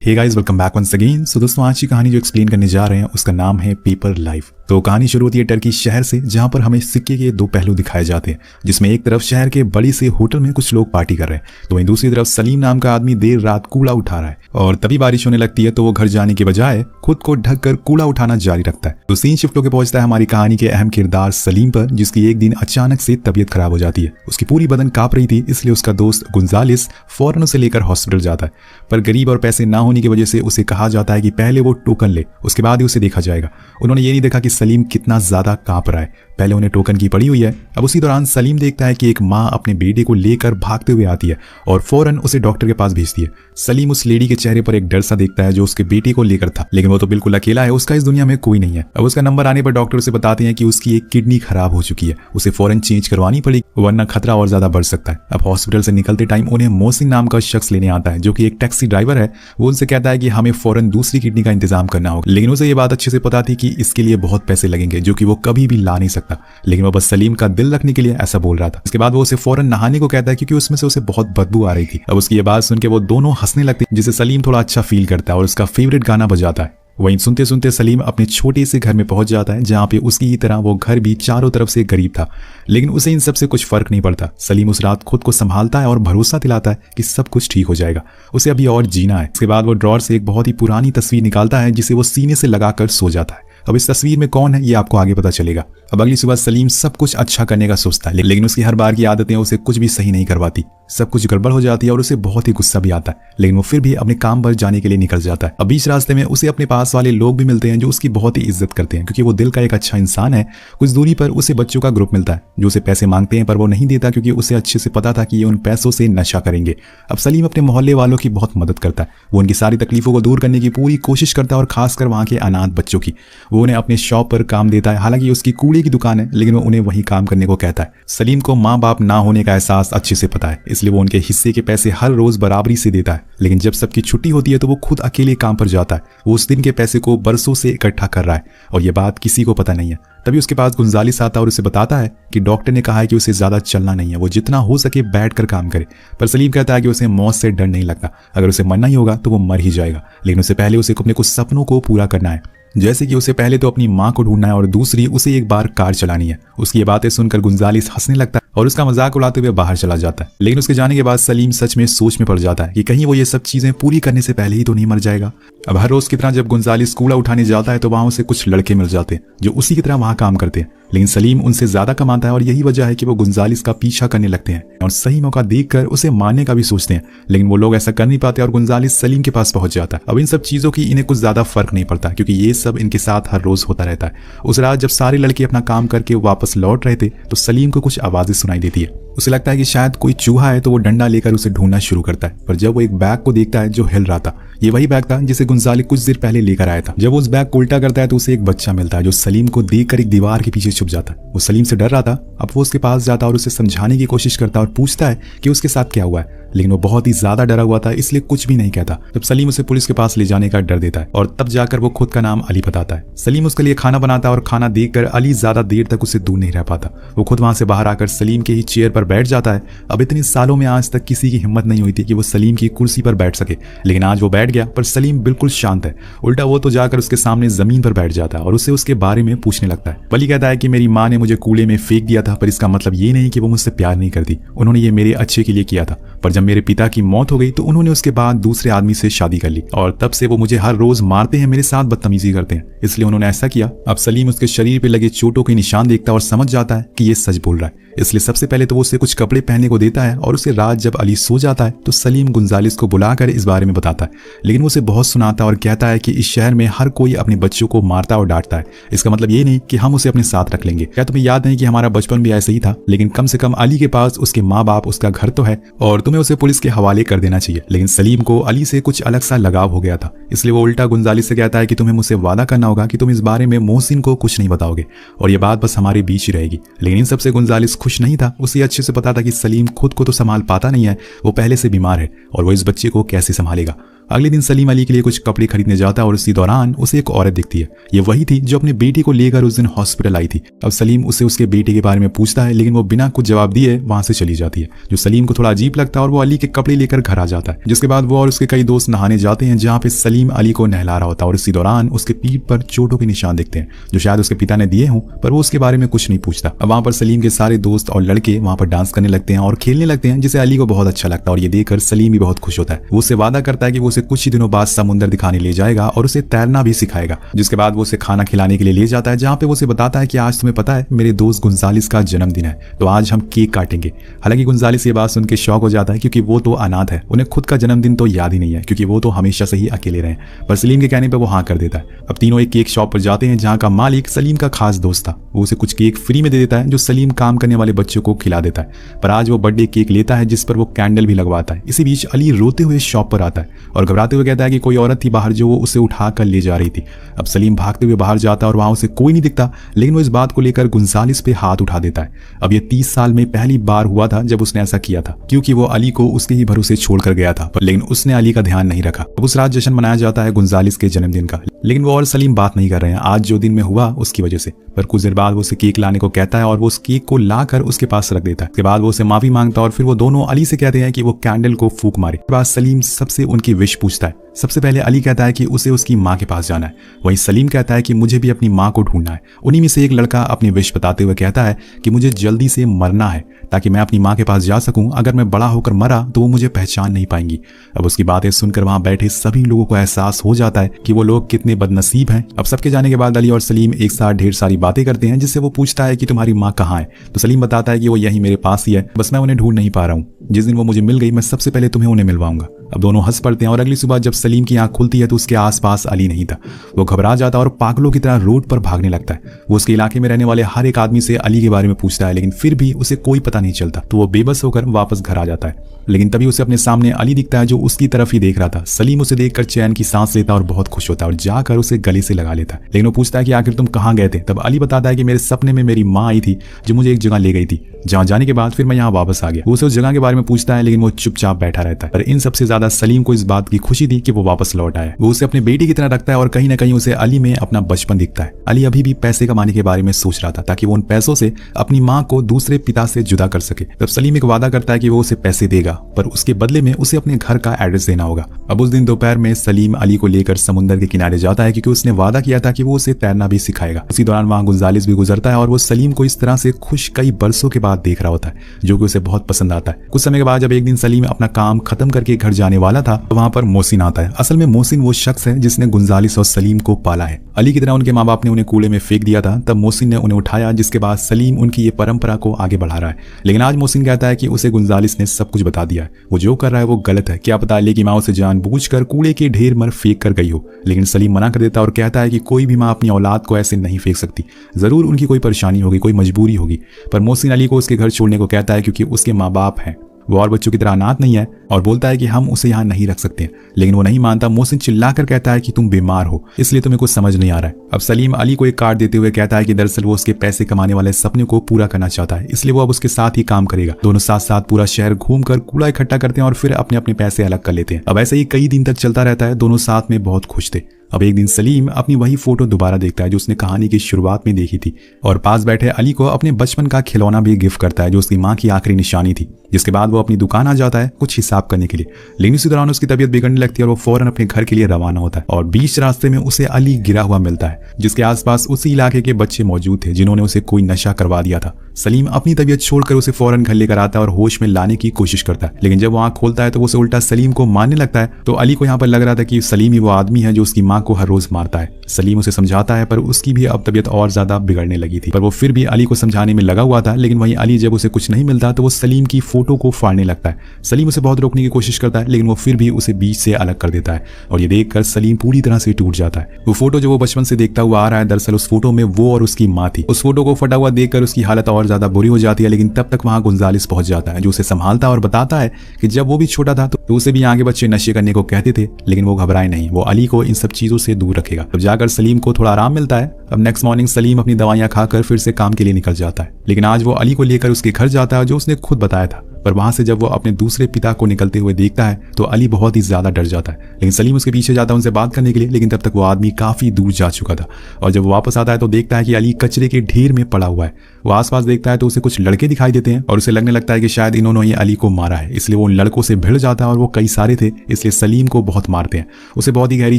हे guys, welcome back once again. So दोस्तों, आज की कहानी जो एक्सप्लेन करने जा रहे हैं उसका नाम है पेपर लाइफ। तो कहानी शुरू होती है टर्की शहर से, जहां पर हमें सिक्के के दो पहलू दिखाए जाते हैं, जिसमें एक तरफ शहर के बड़ी से होटल में कुछ लोग पार्टी कर रहे हैं, तो वहीं दूसरी तरफ सलीम नाम का आदमी देर रात कूड़ा उठा रहा है। और तभी बारिश होने लगती है, तो वो घर जाने के बजाय खुद को ढक कर कूड़ा उठाना जारी रखता है। तो सीन शिफ्ट होकर पहुंचता है हमारी कहानी के अहम किरदार सलीम पर, जिसकी एक दिन अचानक से तबीयत खराब हो जाती है। उसकी पूरी बदन कांप रही थी, इसलिए उसका दोस्त गुंजालिस फौरन उसे लेकर हॉस्पिटल जाता है। पर गरीब और पैसे ना होने की वजह से उसे कहा जाता है कि पहले वो टोकन ले, उसके बाद ही उसे देखा जाएगा। उन्होंने ये नहीं देखा कि सलीम कितना ज्यादा कांप रहा है। पहले उन्हें टोकन की पड़ी हुई है। अब उसी दौरान सलीम देखता है कि एक माँ अपने बेटे को लेकर भागते हुए आती है और फौरन उसे डॉक्टर के पास भेजती है। सलीम उस लेडी के चेहरे पर एक डर सा देखता है जो उसके बेटे को लेकर था, लेकिन वो तो बिल्कुल अकेला है, उसका इस दुनिया में कोई नहीं है। अब उसका नंबर आने पर डॉक्टर उसे बताते हैं कि उसकी एक किडनी खराब हो चुकी है, उसे फौरन चेंज करवानी पड़ेगी, वरना खतरा और ज्यादा बढ़ सकता है। अब हॉस्पिटल से निकलते टाइम उन्हें मोहसिन नाम का शख्स लेने आता है, जो कि एक टैक्सी ड्राइवर है। वो उनसे कहता है कि हमें फौरन दूसरी किडनी का इंतजाम करना होगा, लेकिन उसे ये बात अच्छे से पता थी कि इसके लिए बहुत पैसे लगेंगे, जो कि वो कभी भी ला नहीं सकता। लेकिन वो बस सलीम का दिल रखने के लिए ऐसा बोल रहा था। इसके बाद वो उसे फौरन नहाने को कहता है, क्योंकि उसमें से उसे बहुत बदबू आ रही थी। अब उसकी ये बात सुन के वो दोनों हंसने लगते हैं, जिससे सलीम थोड़ा अच्छा फील करता है और उसका फेवरेट गाना बजाता है। वहीं सुनते सुनते सलीम अपने छोटे से घर में पहुंच जाता है, जहां पे उसकी ही तरह वो घर भी चारों तरफ से गरीब था, लेकिन उसे इन सब से कुछ फर्क नहीं पड़ता। सलीम उस रात खुद को संभालता है और भरोसा दिलाता है कि सब कुछ ठीक हो जाएगा, उसे अभी और जीना है। इसके बाद वो ड्रॉर से एक बहुत ही पुरानी तस्वीर निकालता है, जिसे वो सीने से लगाकर सो जाता है। अब इस तस्वीर में कौन है ये आपको आगे पता चलेगा। अब अगली सुबह सलीम सब कुछ अच्छा करने का सोचता है, लेकिन उसकी हर बार की आदतें उसे कुछ भी सही नहीं करवाती। सब कुछ गड़बड़ हो जाती है और उसे बहुत ही गुस्सा भी आता है, लेकिन वो फिर भी अपने काम पर जाने के लिए निकल जाता है। अब बीच रास्ते में उसे अपने पास वाले लोग भी मिलते हैं, जो उसकी बहुत ही इज्जत करते हैं, क्योंकि वो दिल का एक अच्छा इंसान है। कुछ दूरी पर उसे बच्चों का ग्रुप मिलता है, जो उसे पैसे मांगते हैं, पर वो नहीं देता, क्योंकि उसे अच्छे से पता था कि ये उन पैसों से नशा करेंगे। अब सलीम अपने मोहल्ले वालों की बहुत मदद करता है, वो उनकी सारी तकलीफों को दूर करने की पूरी कोशिश करता है, और खासकर वहाँ के अनाथ बच्चों की। वो उन्हें अपने शॉप पर काम देता है, हालांकि उसकी कूड़े की दुकान है, लेकिन वो उन्हें वही काम करने को कहता है। सलीम को माँ बाप ना होने का एहसास अच्छे से पता है, इसलिए वो उनके हिस्से के पैसे हर रोज बराबरी से देता है। लेकिन जब सबकी छुट्टी होती है तो वो खुद अकेले काम पर जाता है। वो उस दिन के पैसे को बरसों से इकट्ठा कर रहा है, और ये बात किसी को पता नहीं है। तभी उसके पास गुंजालिस आता है और उसे बताता है कि डॉक्टर ने कहा है कि उसे ज्यादा चलना नहीं है, वो जितना हो सके बैठ कर काम करे। पर सलीम कहता है कि उसे मौत से डर नहीं लगता, अगर उसे मरना ही होगा तो वो मर ही जाएगा, लेकिन उससे पहले उसे अपने कुछ सपनों को पूरा करना है। जैसे कि उसे पहले तो अपनी माँ को ढूंढना है, और दूसरी उसे एक बार कार चलानी है। उसकी ये बातें सुनकर गुंजालिस हंसने लगता है और उसका मजाक उड़ाते हुए बाहर चला जाता है। लेकिन उसके जाने के बाद सलीम सच में सोच में पड़ जाता है कि कहीं वो ये सब चीजें पूरी करने से पहले ही तो नहीं मर जाएगा। अब हर रोज की तरह जब गुंजालिस कूड़ा उठाने जाता है, तो वहां उसे कुछ लड़के मिल जाते हैं जो उसी की तरह वहां काम करते हैं, लेकिन सलीम उनसे ज्यादा कमाता है, और यही वजह है कि वो गुंजालिस का पीछा करने लगते हैं और सही मौका देखकर उसे मारने का भी सोचते हैं। लेकिन वो लोग ऐसा कर नहीं पाते और गुंजालिस सलीम के पास पहुंच जाता है। अब इन सब चीजों की इन्हें कुछ ज्यादा फर्क नहीं पड़ता, क्योंकि ये सब इनके साथ हर रोज होता रहता है। उस रात जब सारे लड़के अपना काम करके वापस लौट रहे थे, तो सलीम को कुछ आवाजें सुनाई देती है। उसे लगता है कि शायद कोई चूहा है, तो वो डंडा लेकर उसे ढूंढना शुरू करता है। पर जब वो एक बैग को देखता है जो हिल रहा था, ये वही बैग था जिसे गुंजालिस कुछ देर पहले लेकर आया था। जब वो उस बैग को उल्टा करता है, तो उसे एक बच्चा मिलता है, जो सलीम को देखकर एक दीवार के पीछे छुप जाता है। वो सलीम से डर रहा था। अब वो उसके पास जाता है और उसे समझाने की कोशिश करता है और पूछता है कि उसके साथ क्या हुआ है, लेकिन वो बहुत ही ज्यादा डरा हुआ था, इसलिए कुछ भी नहीं कहता। जब सलीम उसे पुलिस के पास ले जाने का डर देता है, और तब जाकर वो खुद का नाम अली बताता है। सलीम उसके लिए खाना बनाता है, और खाना देखकर अली ज्यादा देर तक उसे दूर नहीं रह पाता। वो खुद वहां से बाहर आकर सलीम के ही चेयर पर बैठ जाता है। अब इतने सालों में आज तक किसी की हिम्मत नहीं हुई थी कि वो सलीम की कुर्सी पर बैठ सके, लेकिन आज वो बैठ गया। पर सलीम बिल्कुल शांत है, उल्टा वो तो जाकर उसके सामने जमीन पर बैठ जाता है और उसे उसके बारे में पूछने लगता है। अली कहता है कि मेरी माँ ने मुझे कूड़े में फेंक दिया था, पर इसका मतलब ये नहीं कि वो मुझसे प्यार नहीं करती, उन्होंने ये मेरे अच्छे के लिए किया था। पर जब मेरे पिता की मौत हो गई, तो उन्होंने उसके बाद दूसरे आदमी से शादी कर ली, और तब से वो मुझे हर रोज मारते हैं, मेरे साथ बदतमीजी करते हैं, इसलिए उन्होंने ऐसा किया। अब सलीम उसके शरीर पे लगे चोटों के निशान देखता है और समझ जाता है कि ये सच बोल रहा है, इसलिए सबसे पहले तो वो उसे कुछ कपड़े पहनने को देता है। और उसे रात जब अली सो जाता है, तो सलीम गुंजालिस को बुलाकर इस बारे में बताता है, लेकिन वो उसे बहुत सुनाता है और कहता है कि इस शहर में हर कोई अपने बच्चों को मारता और डांटता है, इसका मतलब ये नहीं कि हम उसे अपने साथ रख लेंगे। क्या तुम्हें याद नहीं कि हमारा बचपन भी ऐसे ही था, लेकिन कम से कम अली के पास उसके माँ बाप, उसका घर तो है, और तुम्हें उसे पुलिस के हवाले कर देना चाहिए। लेकिन सलीम को अली से कुछ अलग सा लगाव हो गया था, इसलिए वो उल्टा गुंजालिस से कहता है कि तुम्हें मुझसे वादा करना होगा कि तुम इस बारे में मोहसिन को कुछ नहीं बताओगे, और ये बात बस हमारे बीच ही रहेगी। लेकिन इन सबसे गुंजालिस खुश नहीं था। उसे अच्छे से पता था कि सलीम खुद को तो संभाल पाता नहीं है, वो पहले से बीमार है, और वो इस बच्चे को कैसे संभालेगा। अगले दिन सलीम अली के लिए कुछ कपड़े खरीदने जाता है और उसी दौरान उसे एक औरत दिखती है। ये वही थी जो अपने बेटी को लेकर उस दिन हॉस्पिटल आई थी। अब सलीम उसे उसके बेटे के बारे में पूछता है, लेकिन वो बिना कुछ जवाब दिए वहां से चली जाती है, जो सलीम को थोड़ा अजीब लगता है और वो अली के कपड़े लेकर घर आ जाता है। जिसके बाद वो और उसके कई दोस्त नहाने जाते हैं, जहाँ पे सलीम अली को नहला रहा होता है और इसी दौरान उसके पीठ पर चोटों के निशान दिखते हैं, जो शायद उसके पिता ने दिए हों, पर वो उसके बारे में कुछ नहीं पूछता। अब वहां पर सलीम के सारे दोस्त और लड़के वहां पर डांस करने लगते हैं और खेलने लगते हैं, जिसे अली को बहुत अच्छा लगता है और ये देखकर सलीम भी बहुत खुश होता है। वो उससे वादा करता है कि वो उसे कुछ ही दिनों बाद समुद्र दिखाने ले जाएगा और उसे तैरना भी सिखाएगा। जिसके बाद वो उसे खाना खिलाने के लिए ले जाता है, जहाँ पे वो उसे बताता है कि आज तुम्हें पता है मेरे दोस्त गुंजालिस का जन्मदिन है, तो आज हम केक काटेंगे। हालांकि गुंजालिस ये बात सुन के शौक हो जाता है, क्योंकि वो तो अनाथ है, उन्हें खुद का जन्मदिन तो याद ही नहीं है, क्योंकि वो तो हमेशा से ही अकेले रहे। पर सलीम के कहने पर वो हाँ कर देता है। अब तीनों एक केक शॉप पर जाते हैं, जहाँ का मालिक सलीम का खास दोस्त था। वो उसे कुछ केक फ्री में दे देता है, जो सलीम काम करने वाले बच्चों को खिला देता है। पर आज वो बर्थडे केक लेता है, जिस पर वो कैंडल भी लगवाता है। इसी बीच अली रोते हुए शॉप पर आता है और घबराते हुए कहता है कि कोई औरत थी बाहर जो वो उसे उठा कर ले जा रही थी। अब सलीम भागते हुए बाहर जाता है और वहां उसे कोई नहीं दिखता, लेकिन वो इस बात को लेकर गुंजालिस पे हाथ उठा देता है। अब ये 30 साल में पहली बार हुआ था जब उसने ऐसा किया था, क्योंकि वो अली को उसके ही भरोसे छोड़कर गया था, लेकिन उसने अली का ध्यान नहीं रखा। अब उस रात जश्न मनाया जाता है गुंजालिस के जन्मदिन का, लेकिन वो और सलीम बात नहीं कर रहे हैं आज जो दिन में हुआ उसकी वजह से। पर कुछ देर बाद वो उसे केक लाने को कहता है और वो उस केक को लाकर उसके पास रख देता है। उसके बाद वो उसे माफी मांगता है और फिर वो दोनों अली से कहते हैं कि वो कैंडल को फूंक मारे। उसके बाद सलीम सबसे उनकी विश पूछता है। सबसे पहले अली कहता है कि उसे उसकी माँ के पास जाना है, वहीं सलीम कहता है कि मुझे भी अपनी माँ को ढूंढना है। उन्हीं में से एक लड़का अपनी विश बताते हुए कहता है कि मुझे जल्दी से मरना है ताकि मैं अपनी माँ के पास जा सकूं। अगर मैं बड़ा होकर मरा तो वो मुझे पहचान नहीं पाएंगी। अब उसकी बातें सुनकर वहां बैठे सभी लोगों को एहसास हो जाता है कि वो लोग कितने बदनसीब हैं। अब सबके जाने के बाद अली और सलीम एक साथ ढेर सारी बातें करते हैं, जिससे वो पूछता है कि तुम्हारी माँ कहाँ है। तो सलीम बताता है कि वो यही मेरे पास ही है, बस मैं उन्हें ढूंढ नहीं पा रहा हूँ। जिस दिन वो मुझे मिल गई मैं सबसे पहले तुम्हें उन्हें मिलवाऊंगा। अब दोनों हंस पड़ते हैं और अगली सुबह जब सलीम की आंख खुलती है तो उसके आसपास अली नहीं था। वो घबरा जाता और पागलों की तरह रोड पर भागने लगता है। वो उसके इलाके में रहने वाले हर एक आदमी से अली के बारे में पूछता है, लेकिन फिर भी उसे कोई पता नहीं चलता। तो वो बेबस होकर वापस घर आ जाता है, लेकिन तभी उसे अपने सामने अली दिखता है जो उसकी तरफ ही देख रहा था। सलीम उसे देखकर चैन की सांस लेता और बहुत खुश होता है और जाकर उसे गले से लगा लेता है। लेकिन वो पूछता है कि आखिर तुम कहाँ गए थे। तब अली बताता है कि मेरे सपने में मेरी माँ आई थी जो मुझे एक जगह ले गई थी, जहाँ जाने के बाद फिर मैं यहाँ वापस आ गया। वो उसे उस जगह के बारे में पूछता है, लेकिन वो चुपचाप बैठा रहता है। पर इन सबसे ज्यादा सलीम को इस बात की खुशी थी कि वो वापस लौट आया। वो उसे अपने बेटे की तरह रखता है और कहीं ना कहीं उसे अली में अपना बचपन दिखता है। अली अभी भी पैसे कमाने के बारे में सोच रहा था ताकि वो उन पैसों से अपनी माँ को दूसरे पिता से जुदा कर सके। तब सलीम एक वादा करता है कि वो उसे पैसे देगा, पर उसके बदले में उसे अपने घर का एड्रेस देना होगा। अब उस दिन दोपहर में सलीम अली को लेकर समुद्र के किनारे जाता है, क्योंकि उसने वादा किया था कि वो उसे तैरना भी सिखाएगा। उसी दौरान वहां गुंजालिस भी गुजरता है और वो सलीम को इस तरह से खुश कई बरसों के बाद देख रहा होता है, जो कि उसे बहुत पसंद आता है। कुछ समय के बाद जब एक दिन सलीम अपना काम खत्म करके घर जाने वाला था तो वहां पर मोहसिन आता है। असल में मोहसिन वो शख्स है जिसने गुंजालिस और सलीम को पाला है। अली की तरह उनके माँ बाप ने उन्हें कूड़े में फेंक दिया था, तब मोहसिन ने उन्हें उठाया, जिसके बाद सलीम उनकी ये परंपरा को आगे बढ़ा रहा है। लेकिन आज मोहसिन कहता है कि उसे गुंजालिस ने सब कुछ बता दिया है, वो जो कर रहा है वो गलत है। क्या पता अली की माँ उसे जानबूझकर कूड़े के ढेर में फेंक कर गई हो। लेकिन सलीम मना कर देता और कहता है कि कोई भी माँ अपनी औलाद को ऐसे नहीं फेंक सकती, जरूर उनकी कोई परेशानी होगी, कोई मजबूरी होगी। पर मोहसिन अली को उसके घर छोड़ने को कहता है, क्योंकि उसके माँ बाप हैं, वो और बच्चों की तरह अनाथ नहीं है, और बोलता है कि हम उसे यहाँ नहीं रख सकते। लेकिन वो नहीं मानता। मोहसिन चिल्लाकर कहता है कि तुम बीमार हो, इसलिए तुम्हें कुछ समझ नहीं आ रहा है। अब सलीम अली को एक कार्ड देते हुए कहता है कि दरअसल वो उसके पैसे कमाने वाले सपने को पूरा करना चाहता है, इसलिए वो अब उसके साथ ही काम करेगा। दोनों साथ साथ पूरा शहर घूमकर कूड़ा इकट्ठा करते हैं और फिर अपने अपने पैसे अलग कर लेते हैं। अब ऐसे ही कई दिन तक चलता रहता है। दोनों साथ में बहुत खुश थे। अब एक दिन सलीम अपनी वही फोटो दोबारा देखता है जो उसने कहानी की शुरुआत में देखी थी, और पास बैठे अली को अपने बचपन का खिलौना भी गिफ्ट करता है जो उसकी माँ की आखिरी निशानी थी। जिसके बाद वो अपनी दुकान आ जाता है कुछ हिसाब करने के लिए। लेकिन इसी दौरान उसकी तबीयत बिगड़ने लगती है और वो फौरन अपने घर के लिए रवाना होता है। और बीच रास्ते में उसे अली गिरा हुआ मिलता है, जिसके आसपास उसी इलाके के बच्चे मौजूद थे जिन्होंने उसे कोई नशा करवा दिया था। सलीम अपनी तबीयत छोड़कर उसे फौरन घर लेकर आता है और होश में लाने की कोशिश करता है। लेकिन जब वो आंख खोलता है तो वो उसे उल्टा सलीम को मारने लगता है। तो अली को यहाँ पर लग रहा था कि सलीम ही वो आदमी है जो उसकी माँ को हर रोज मारता है। सलीम उसे समझाता है, पर उसकी भी अब तबीयत और ज्यादा बिगड़ने लगी थी। पर वो फिर भी अली को समझाने में लगा हुआ था। लेकिन वहीं अली जब उसे कुछ नहीं मिलता तो वो सलीम की फोटो को फाड़ने लगता है। सलीम उसे बहुत रोकने की कोशिश करता है, लेकिन वो फिर भी उसे बीच से अलग कर देता है। और ये देखकर सलीम पूरी तरह से टूट जाता है। वो फोटो जो वो बचपन से देखता हुआ आ रहा है, दरअसल उस फोटो में वो और उसकी माँ थी। उस फोटो को फटा हुआ देखकर उसकी हालत और ज्यादा बुरी हो जाती है। लेकिन तब तक वहां गुंजालिस पहुंच जाता है, जो उसे संभालता है और बताता है कि जब वो भी छोटा था तो उसे भी आगे बच्चे नशे करने को कहते थे, लेकिन वो घबराए नहीं, वो अली को इन सब चीजों से दूर रखेगा। तब जाकर सलीम को थोड़ा आराम मिलता है। अब नेक्स्ट मॉर्निंग सलीम अपनी दवाइयां खाकर फिर से काम के लिए निकल जाता है। लेकिन आज वो अली को लेकर उसके घर जाता है जो उसने खुद बताया था। पर वहां से जब वो अपने दूसरे पिता को निकलते हुए देखता है तो अली बहुत ही ज्यादा डर जाता है। लेकिन सलीम उसके पीछे जाता है उनसे बात करने के लिए, लेकिन तब तक वो आदमी काफी दूर जा चुका था। और जब वो वापस आता है तो देखता है कि अली कचरे के ढेर में पड़ा हुआ है। वो आसपास देखता है तो उसे कुछ लड़के दिखाई देते हैं और उसे लगने लगता है कि शायद इन्होंने ही अली को मारा है, इसलिए वो उन लड़कों से भिड़ जाता है और वो कई सारे थे इसलिए सलीम को बहुत मारते हैं। उसे बहुत ही गहरी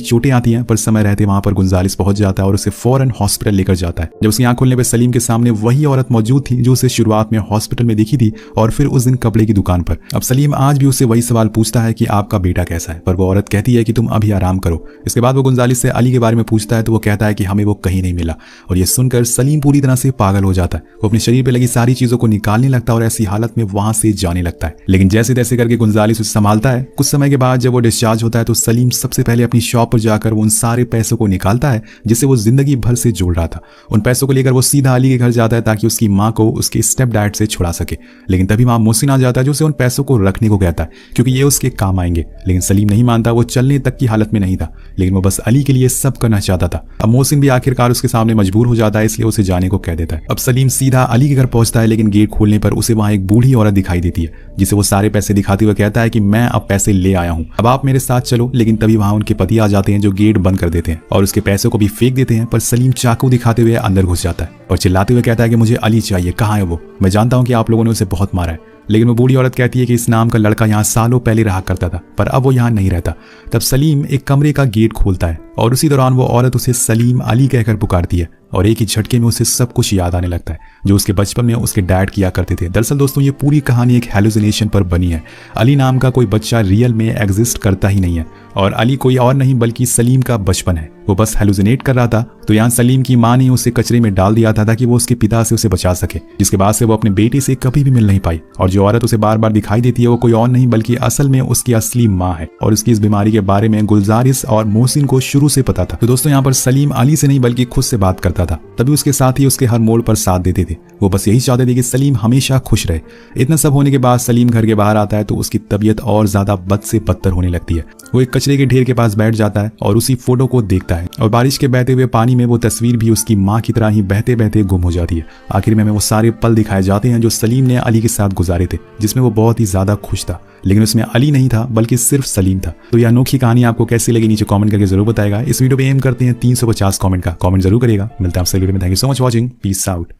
चोटें आती हैं, पर समय रहते वहां पर गुंजालिस पहुंच जाता है और उसे फौरन हॉस्पिटल लेकर जाता है। जब उसकी आंख खुलने पर सलीम के सामने वही औरत मौजूद थी जो उसे शुरुआत में हॉस्पिटल में दिखी थी और फिर उस दिन कपड़े की दुकान पर। अब सलीम आज भी उससे वही सवाल पूछता है कि आपका बेटा कैसा है, पर वो औरत कहती है कि तुम अभी आराम करो। इसके बाद वो गुंजालिस से अली के बारे में पूछता है तो वो कहता है कि हमें वो कहीं नहीं मिला। और ये सुनकर सलीम पूरी तरह से पागल हो जाता है। वो अपने शरीर पे लगी सारी चीजों को निकालने लगता है और ऐसी हालत में वहां से जाने लगता है। लेकिन जैसे तैसे करके गुंजालिस उसे संभालता है। कुछ समय के बाद जब वो डिस्चार्ज होता है तो सलीम सबसे पहले अपनी शॉप पर जाकर वो उन सारे पैसों को निकालता है जिसे वो जिंदगी भर से जोड़ रहा था। उन पैसों को लेकर वो सीधा अली के घर जाता है ताकि उसकी माँ को उसके स्टेप डैड से छुड़ा सके। लेकिन तभी वहां मोहसिन आ जाता है जो उसे उन पैसों को रखने को कहता है क्योंकि ये उसके काम आएंगे। लेकिन सलीम नहीं मानता, वो चलने तक की हालत में नहीं था, लेकिन वो बस अली के लिए सब करना चाहता था। अब मोहसिन भी आखिरकार उसके सामने मजबूर हो जाता है, इसलिए उसे जाने को कह देता है। अब सलीम सीधा अली के घर पहुंचता है, लेकिन गेट खोलने पर उसे वहां एक बूढ़ी औरत दिखाई देती है जिसे वो सारे पैसे दिखाते हुए कहता है कि मैं अब पैसे ले आया हूं, अब आप मेरे साथ चलो। लेकिन तभी वहां उनके पति आ जाते हैं जो गेट बंद कर देते हैं और उसके पैसों को भी फेंक देते हैं। पर सलीम चाकू दिखाते हुए अंदर घुस जाता है और चिल्लाते हुए कहता है कि मुझे अली चाहिए, कहाँ है वो? मैं जानता हूं कि आप लोगों ने उसे बहुत मारा है। लेकिन वो बूढ़ी औरत कहती है कि इस नाम का लड़का यहाँ सालों पहले रहा करता था, पर अब वो यहाँ नहीं रहता। तब सलीम एक कमरे का गेट खोलता है और उसी दौरान वो औरत उसे सलीम अली कहकर पुकारती है और एक ही झटके में उसे सब कुछ याद आने लगता है जो उसके बचपन में उसके डैड किया करते थे। दरअसल दोस्तों ये पूरी कहानी एक हेलुसिनेशन पर बनी है। अली नाम का कोई बच्चा रियल में एग्जिस्ट करता ही नहीं है और अली कोई और नहीं बल्कि सलीम का बचपन है। वो बस हेलुसिनेट कर रहा था। तो यहाँ सलीम की माँ ने उसे कचरे में डाल दिया था ताकि वो उसके पिता से उसे बचा सके, जिसके बाद से वो अपने बेटे से कभी भी मिल नहीं पाई। और जो औरत उसे बार बार दिखाई देती है वो कोई और नहीं बल्कि असल में उसकी असली माँ है और उसकी इस बीमारी के बारे में गुलजारिस और मोहसिन को शुरू से पता था। तो दोस्तों यहाँ पर सलीम अली से नहीं बल्कि खुद से बात करता था, तभी उसके साथ ही उसके हर मोड़ पर साथ देते थे। वो बस यही चाहते थे कि सलीम हमेशा खुश रहे। इतना सब होने के बाद सलीम घर के बाहर आता है तो उसकी तबीयत और ज्यादा बद से बदतर होने लगती है। वो एक कचरे के ढेर के पास बैठ जाता है और उसी फोटो को देखता है और बारिश के बहते हुए पानी में वो तस्वीर भी उसकी माँ की तरह ही बहते बहते गुम हो जाती है। आखिर में हमें वो सारे पल दिखाए जाते हैं जो सलीम ने अली के साथ गुजारे थे, जिसमें वो बहुत ही ज्यादा खुश था। लेकिन उसमें अली नहीं था बल्कि सिर्फ सलीम था। तो यह अनोखी कहानी आपको कैसी लगी नीचे कमेंट करके जरूर बताएगा। इस वीडियो पे एम करते हैं 350 कमेंट का, कमेंट जरूर करिएगा। मिलता है आपसे वीडियो में। Thank you so much watching, peace out.